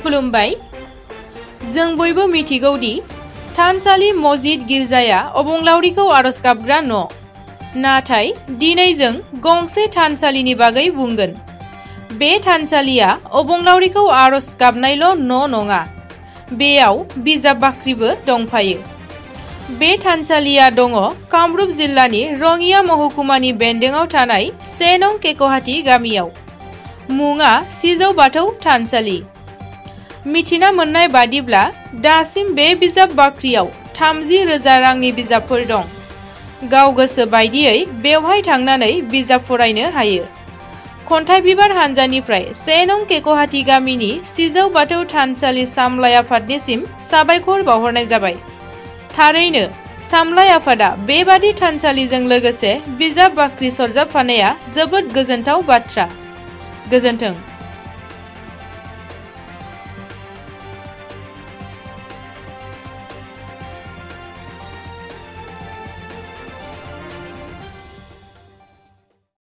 खुलुमबाय। जों बयबो मिथिगौ दि थानसालि मस्जिद गिर्जाया अबंलावरिखौ आरज गाबग्रा न'। नाथाय दिनै जों गंसे थानसालिनि बागै बुंगोन। बे थानसालिया अबंलावरिखौ आरज गाबनायल' न' नङा, बेयाव बिजाब बाख्रिबो दंफायो। बे थानसालिया दङ कामरुप जिल्लानि रङिया महकुमानि बेन्दोङाव थानाय 1 नं केक'हाटी गामियाव। मुङा सिजौ बाथौ थानसालि। मिथिना मोननाय बादिब्ला दासिम बे बिजाब बाख्रियाव 30,000 रांनि बिजाबफोर दं। गाव गोसो बायदियै बेवहाय थांनानै बिजाब फरायनो हायो। खन्थाइ बिबार हानजानिफ्राय 1 नं केक'हाटी गामिनि सिजौ बाथौ थानसालि सामलाय आफादनिसिम साबायखर बावहरनाय जाबाय। थारैनो सामलाय आफादा बेबादि थानसालिजों लोगोसे बिजाब बाख्रि सरजाबफानाया जोबोद गोजोनथाव बाथ्रा। गोजोन्थों।